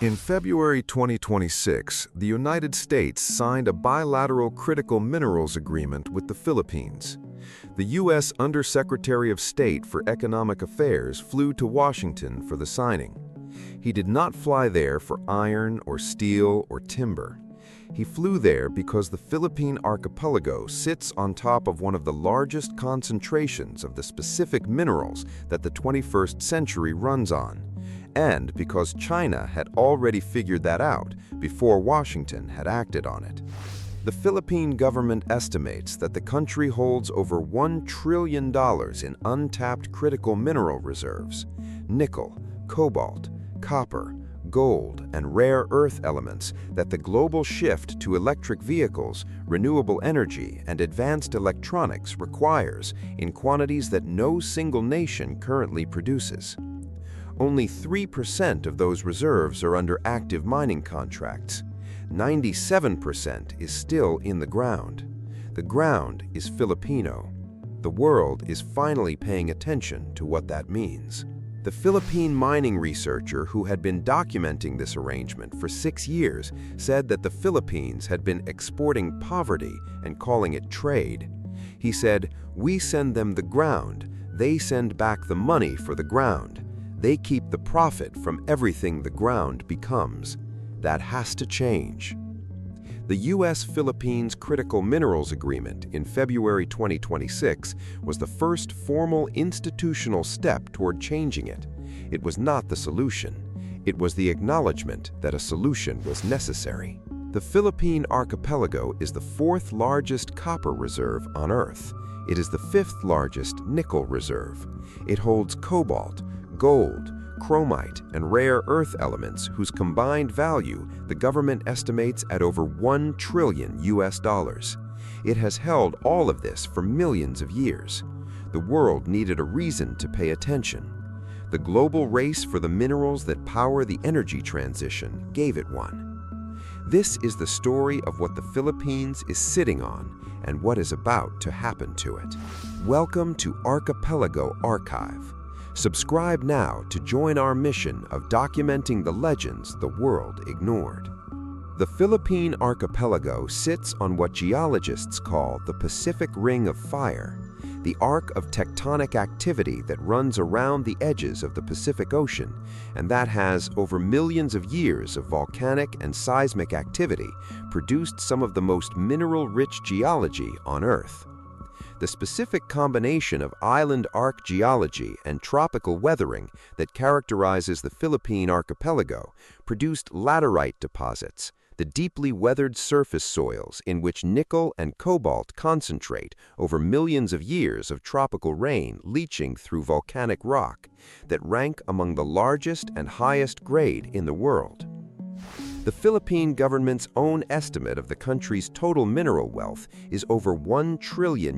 In February 2026, the United States signed a bilateral critical minerals agreement with the Philippines. The U.S. Undersecretary of State for Economic Affairs flew to Washington for the signing. He did not fly there for iron or steel or timber. He flew there because the Philippine archipelago sits on top of one of the largest concentrations of the specific minerals that the 21st century runs on, and because China had already figured that out before Washington had acted on it. The Philippine government estimates that the country holds over $1 trillion in untapped critical mineral reserves: nickel, cobalt, copper, gold, and rare earth elements that the global shift to electric vehicles, renewable energy, and advanced electronics requires in quantities that no single nation currently produces. Only 3% of those reserves are under active mining contracts. 97% is still in the ground. The ground is Filipino. The world is finally paying attention to what that means. The Philippine mining researcher who had been documenting this arrangement for 6 years said that the Philippines had been exporting poverty and calling it trade. He said, "We send them the ground, they send back the money for the ground. They keep the profit from everything the ground becomes. That has to change." The U.S.-Philippines Critical Minerals Agreement in February 2026 was the first formal institutional step toward changing it. It was not the solution. It was the acknowledgement that a solution was necessary. The Philippine archipelago is the 4th largest copper reserve on Earth. It is the 5th largest nickel reserve. It holds cobalt, gold, chromite, and rare earth elements whose combined value the government estimates at over $1 trillion. It has held all of this for millions of years. The world needed a reason to pay attention. The global race for the minerals that power the energy transition gave it one. This is the story of what the Philippines is sitting on and what is about to happen to it. Welcome to Archipelago Archive. Subscribe now to join our mission of documenting the legends the world ignored. The Philippine archipelago sits on what geologists call the Pacific Ring of Fire, the arc of tectonic activity that runs around the edges of the Pacific Ocean, and that has, over millions of years of volcanic and seismic activity, produced some of the most mineral-rich geology on Earth. The specific combination of island arc geology and tropical weathering that characterizes the Philippine archipelago produced laterite deposits, the deeply weathered surface soils in which nickel and cobalt concentrate over millions of years of tropical rain leaching through volcanic rock, that rank among the largest and highest grade in the world. The Philippine government's own estimate of the country's total mineral wealth is over $1 trillion.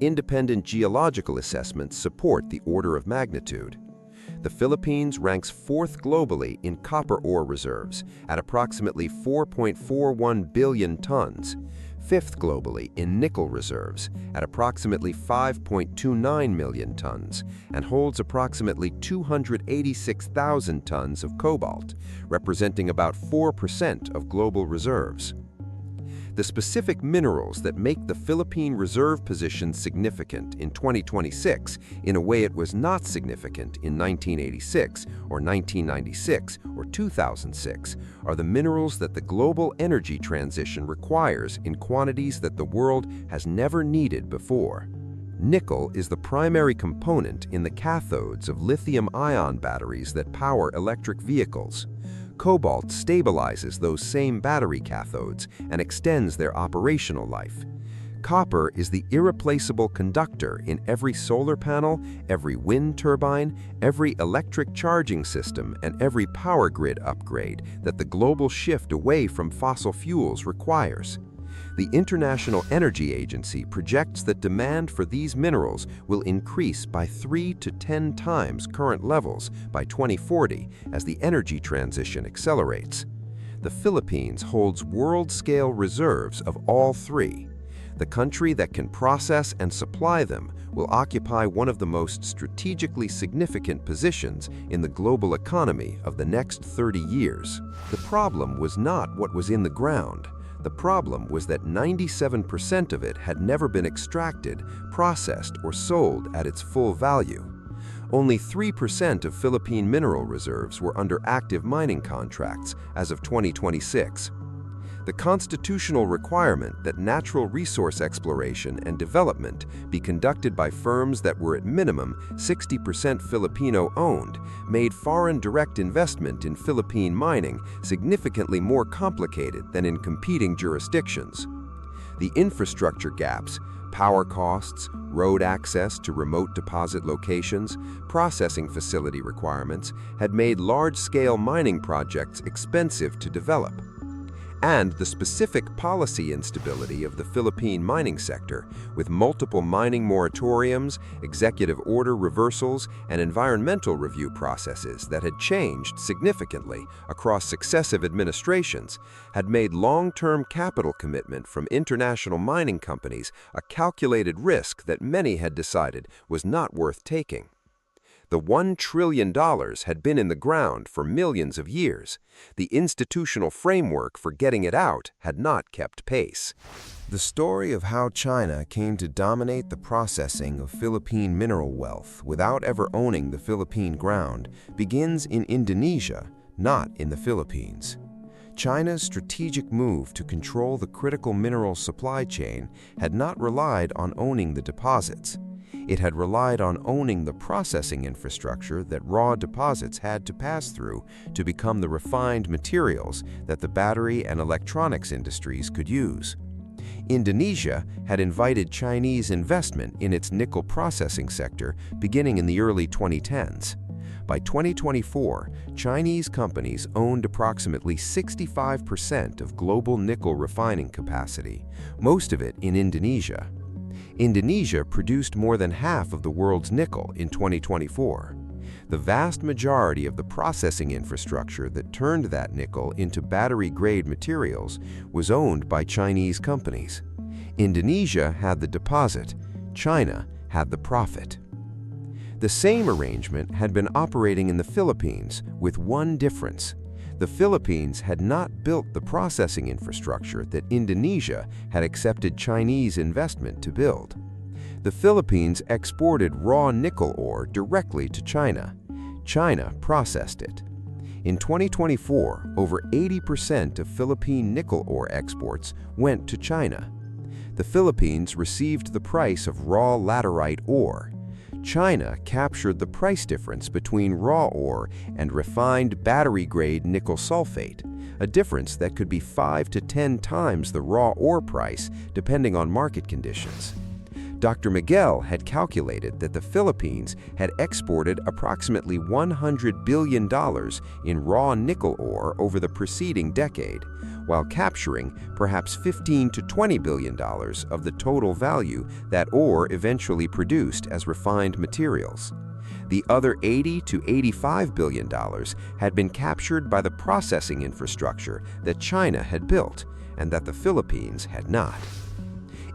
Independent geological assessments support the order of magnitude. The Philippines ranks 4th globally in copper ore reserves at approximately 4.41 billion tons, 5th globally in nickel reserves at approximately 5.29 million tons, and holds approximately 286,000 tons of cobalt, representing about 4% of global reserves. The specific minerals that make the Philippine reserve position significant in 2026 in a way it was not significant in 1986 or 1996 or 2006 are the minerals that the global energy transition requires in quantities that the world has never needed before. Nickel is the primary component in the cathodes of lithium-ion batteries that power electric vehicles. Cobalt stabilizes those same battery cathodes and extends their operational life. Copper is the irreplaceable conductor in every solar panel, every wind turbine, every electric charging system, and every power grid upgrade that the global shift away from fossil fuels requires. The International Energy Agency projects that demand for these minerals will increase by 3 to 10 times current levels by 2040 as the energy transition accelerates. The Philippines holds world-scale reserves of all three. The country that can process and supply them will occupy one of the most strategically significant positions in the global economy of the next 30 years. The problem was not what was in the ground. The problem was that 97% of it had never been extracted, processed, or sold at its full value. Only 3% of Philippine mineral reserves were under active mining contracts as of 2026. The constitutional requirement that natural resource exploration and development be conducted by firms that were at minimum 60% Filipino-owned made foreign direct investment in Philippine mining significantly more complicated than in competing jurisdictions. The infrastructure gaps, power costs, road access to remote deposit locations, processing facility requirements had made large-scale mining projects expensive to develop. And the specific policy instability of the Philippine mining sector, with multiple mining moratoriums, executive order reversals, and environmental review processes that had changed significantly across successive administrations, had made long-term capital commitment from international mining companies a calculated risk that many had decided was not worth taking. The $1 trillion had been in the ground for millions of years. The institutional framework for getting it out had not kept pace. The story of how China came to dominate the processing of Philippine mineral wealth without ever owning the Philippine ground begins in Indonesia, not in the Philippines. China's strategic move to control the critical mineral supply chain had not relied on owning the deposits. It had relied on owning the processing infrastructure that raw deposits had to pass through to become the refined materials that the battery and electronics industries could use. Indonesia had invited Chinese investment in its nickel processing sector beginning in the early 2010s. By 2024, Chinese companies owned approximately 65% of global nickel refining capacity, most of it in Indonesia. Indonesia produced more than half of the world's nickel in 2024. The vast majority of the processing infrastructure that turned that nickel into battery-grade materials was owned by Chinese companies. Indonesia had the deposit, China had the profit. The same arrangement had been operating in the Philippines, with one difference. The Philippines had not built the processing infrastructure that Indonesia had accepted Chinese investment to build. The Philippines exported raw nickel ore directly to China. China processed it. In 2024, over 80% of Philippine nickel ore exports went to China. The Philippines received the price of raw laterite ore. China captured the price difference between raw ore and refined battery-grade nickel sulfate, a difference that could be 5 to 10 times the raw ore price depending on market conditions. Dr. Miguel had calculated that the Philippines had exported approximately $100 billion in raw nickel ore over the preceding decade, while capturing perhaps $15 to $20 billion of the total value that ore eventually produced as refined materials. The other $80 to $85 billion had been captured by the processing infrastructure that China had built and that the Philippines had not.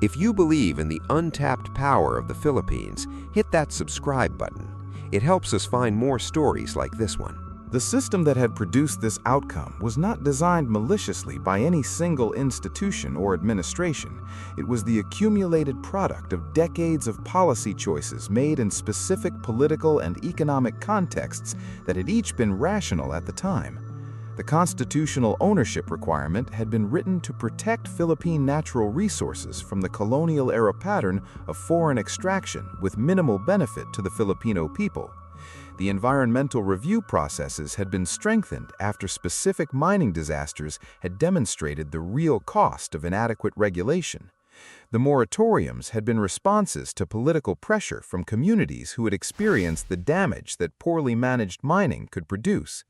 If you believe in the untapped power of the Philippines, hit that subscribe button. It helps us find more stories like this one. The system that had produced this outcome was not designed maliciously by any single institution or administration. It was the accumulated product of decades of policy choices made in specific political and economic contexts that had each been rational at the time. The constitutional ownership requirement had been written to protect Philippine natural resources from the colonial-era pattern of foreign extraction with minimal benefit to the Filipino people. The environmental review processes had been strengthened after specific mining disasters had demonstrated the real cost of inadequate regulation. The moratoriums had been responses to political pressure from communities who had experienced the damage that poorly managed mining could produce.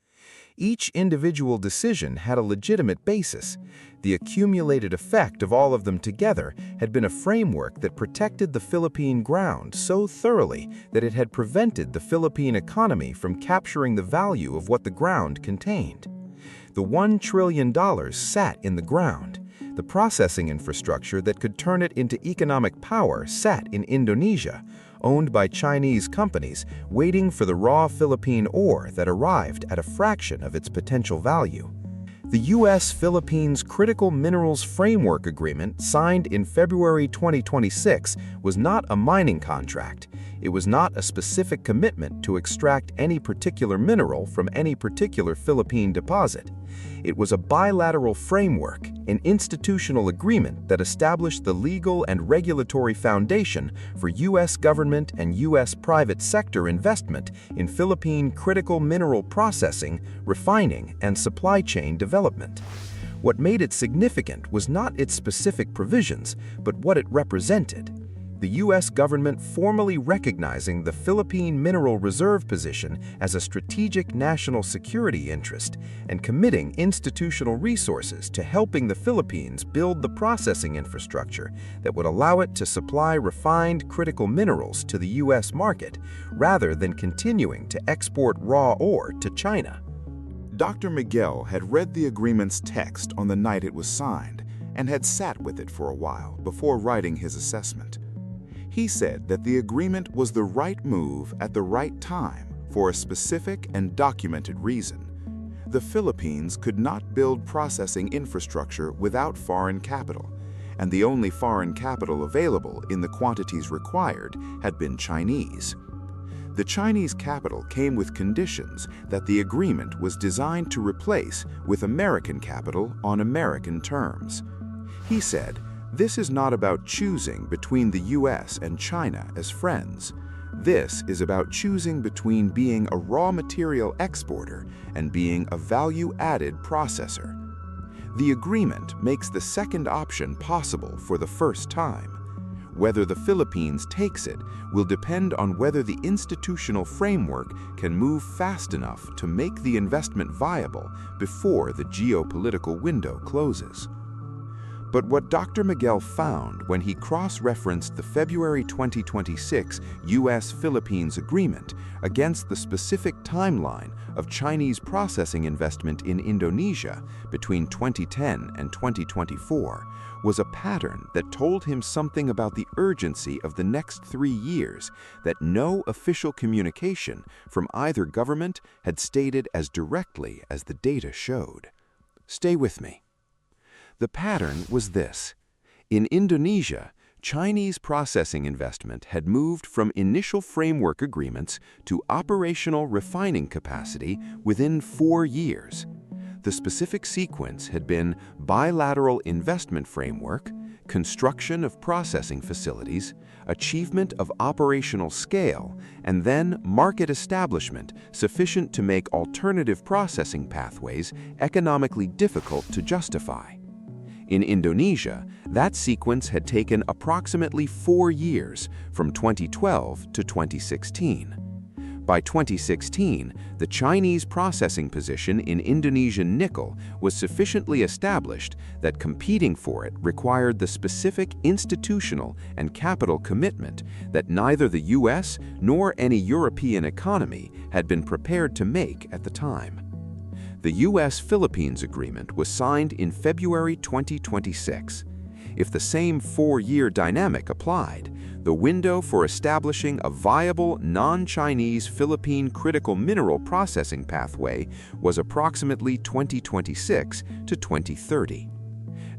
Each individual decision had a legitimate basis. The accumulated effect of all of them together had been a framework that protected the Philippine ground so thoroughly that it had prevented the Philippine economy from capturing the value of what the ground contained. The $1 trillion sat in the ground. The processing infrastructure that could turn it into economic power sat in Indonesia, owned by Chinese companies waiting for the raw Philippine ore that arrived at a fraction of its potential value. The U.S.-Philippines Critical Minerals Framework Agreement, signed in February 2026, was not a mining contract. It was not a specific commitment to extract any particular mineral from any particular Philippine deposit. It was a bilateral framework, an institutional agreement that established the legal and regulatory foundation for U.S. government and U.S. private sector investment in Philippine critical mineral processing, refining, and supply chain development. What made it significant was not its specific provisions, but what it represented. The U.S. government formally recognizing the Philippine mineral reserve position as a strategic national security interest and committing institutional resources to helping the Philippines build the processing infrastructure that would allow it to supply refined critical minerals to the U.S. market, rather than continuing to export raw ore to China. Dr. Miguel had read the agreement's text on the night it was signed and had sat with it for a while before writing his assessment. He said that the agreement was the right move at the right time for a specific and documented reason. The Philippines could not build processing infrastructure without foreign capital, and the only foreign capital available in the quantities required had been Chinese. The Chinese capital came with conditions that the agreement was designed to replace with American capital on American terms. He said, "This is not about choosing between the U.S. and China as friends. This is about choosing between being a raw material exporter and being a value-added processor. The agreement makes the second option possible for the first time. Whether the Philippines takes it will depend on whether the institutional framework can move fast enough to make the investment viable before the geopolitical window closes." But what Dr. Miguel found when he cross-referenced the February 2026 U.S.-Philippines agreement against the specific timeline of Chinese processing investment in Indonesia between 2010 and 2024 was a pattern that told him something about the urgency of the next 3 years that no official communication from either government had stated as directly as the data showed. Stay with me. The pattern was this. In Indonesia, Chinese processing investment had moved from initial framework agreements to operational refining capacity within 4 years. The specific sequence had been bilateral investment framework, construction of processing facilities, achievement of operational scale, and then market establishment sufficient to make alternative processing pathways economically difficult to justify. In Indonesia, that sequence had taken approximately 4 years, from 2012 to 2016. By 2016, the Chinese processing position in Indonesian nickel was sufficiently established that competing for it required the specific institutional and capital commitment that neither the U.S. nor any European economy had been prepared to make at the time. The U.S.-Philippines agreement was signed in February 2026. If the same 4-year dynamic applied, the window for establishing a viable non-Chinese Philippine critical mineral processing pathway was approximately 2026 to 2030.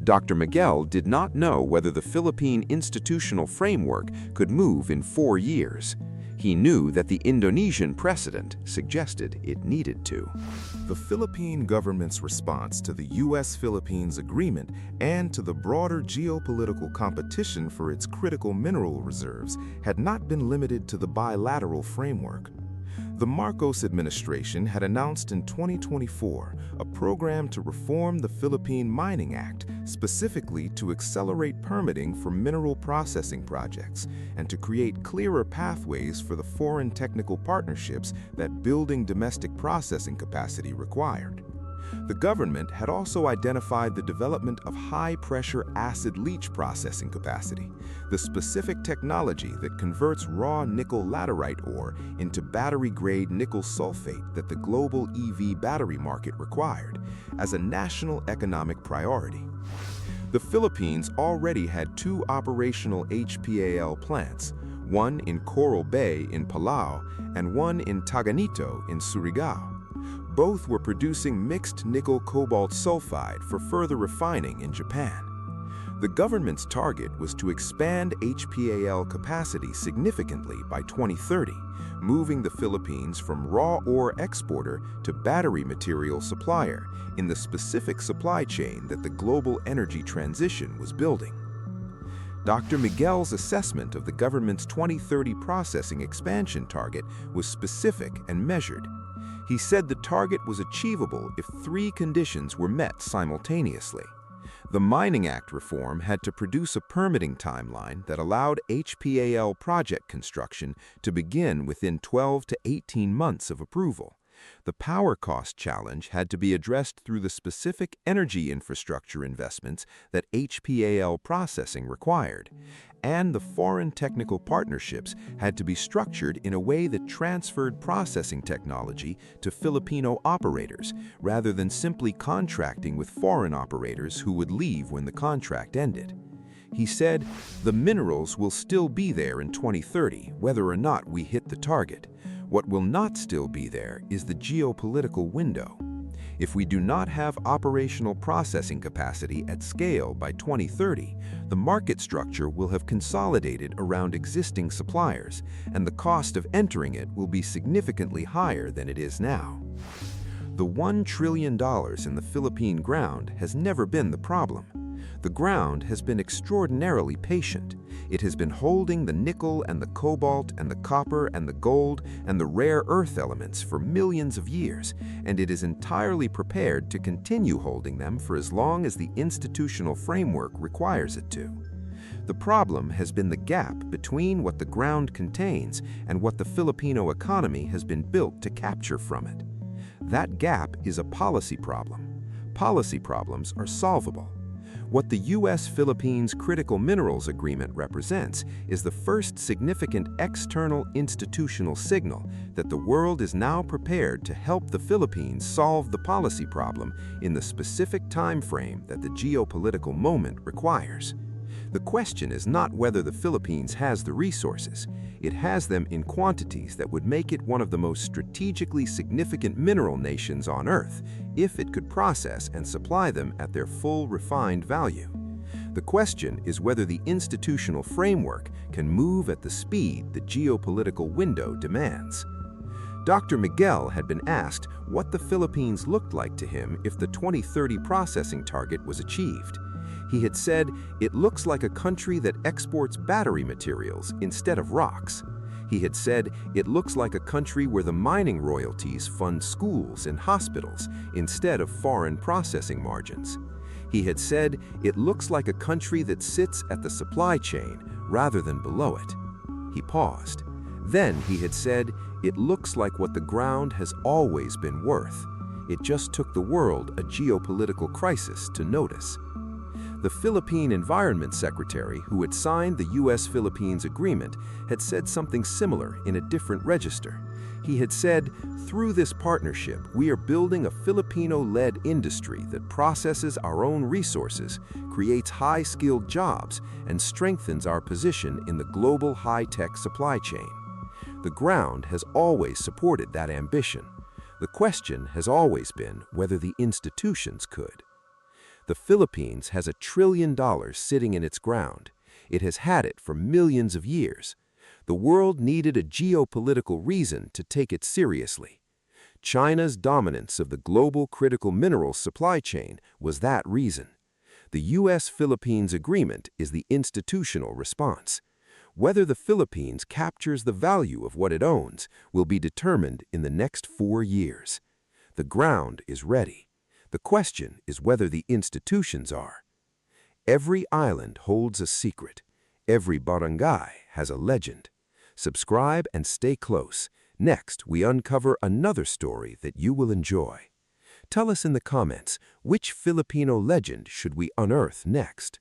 Dr. Miguel did not know whether the Philippine institutional framework could move in 4 years. He knew that the Indonesian precedent suggested it needed to. The Philippine government's response to the U.S.-Philippines agreement and to the broader geopolitical competition for its critical mineral reserves had not been limited to the bilateral framework. The Marcos administration had announced in 2024 a program to reform the Philippine Mining Act, specifically to accelerate permitting for mineral processing projects and to create clearer pathways for the foreign technical partnerships that building domestic processing capacity required. The government had also identified the development of high-pressure acid leach processing capacity, the specific technology that converts raw nickel laterite ore into battery-grade nickel sulfate that the global EV battery market required, as a national economic priority. The Philippines already had 2 operational HPAL plants, one in Coral Bay in Palau and one in Taganito in Surigao. Both were producing mixed nickel-cobalt sulfide for further refining in Japan. The government's target was to expand HPAL capacity significantly by 2030, moving the Philippines from raw ore exporter to battery material supplier in the specific supply chain that the global energy transition was building. Dr. Miguel's assessment of the government's 2030 processing expansion target was specific and measured. He said the target was achievable if 3 conditions were met simultaneously. The Mining Act reform had to produce a permitting timeline that allowed HPAL project construction to begin within 12 to 18 months of approval. The power cost challenge had to be addressed through the specific energy infrastructure investments that HPAL processing required. And the foreign technical partnerships had to be structured in a way that transferred processing technology to Filipino operators, rather than simply contracting with foreign operators who would leave when the contract ended. He said, "The minerals will still be there in 2030, whether or not we hit the target. What will not still be there is the geopolitical window. If we do not have operational processing capacity at scale by 2030, the market structure will have consolidated around existing suppliers, and the cost of entering it will be significantly higher than it is now." The $1 trillion in the Philippine ground has never been the problem. The ground has been extraordinarily patient. It has been holding the nickel and the cobalt and the copper and the gold and the rare earth elements for millions of years, and it is entirely prepared to continue holding them for as long as the institutional framework requires it to. The problem has been the gap between what the ground contains and what the Filipino economy has been built to capture from it. That gap is a policy problem. Policy problems are solvable. What the U.S.-Philippines Critical Minerals Agreement represents is the first significant external institutional signal that the world is now prepared to help the Philippines solve the policy problem in the specific time frame that the geopolitical moment requires. The question is not whether the Philippines has the resources. It has them in quantities that would make it one of the most strategically significant mineral nations on Earth if it could process and supply them at their full refined value. The question is whether the institutional framework can move at the speed the geopolitical window demands. Dr. Miguel had been asked what the Philippines looked like to him if the 2030 processing target was achieved. He had said, "It looks like a country that exports battery materials instead of rocks." He had said, "It looks like a country where the mining royalties fund schools and hospitals instead of foreign processing margins." He had said, "It looks like a country that sits at the supply chain rather than below it." He paused. Then he had said, "It looks like what the ground has always been worth. It just took the world a geopolitical crisis to notice." The Philippine Environment Secretary, who had signed the U.S.-Philippines Agreement, had said something similar in a different register. He had said, "Through this partnership, we are building a Filipino-led industry that processes our own resources, creates high-skilled jobs, and strengthens our position in the global high-tech supply chain." The ground has always supported that ambition. The question has always been whether the institutions could. The Philippines has $1 trillion sitting in its ground. It has had it for millions of years. The world needed a geopolitical reason to take it seriously. China's dominance of the global critical minerals supply chain was that reason. The U.S.-Philippines Agreement is the institutional response. Whether the Philippines captures the value of what it owns will be determined in the next 4 years. The ground is ready. The question is whether the institutions are. Every island holds a secret. Every barangay has a legend. Subscribe and stay close. Next, we uncover another story that you will enjoy. Tell us in the comments, which Filipino legend should we unearth next?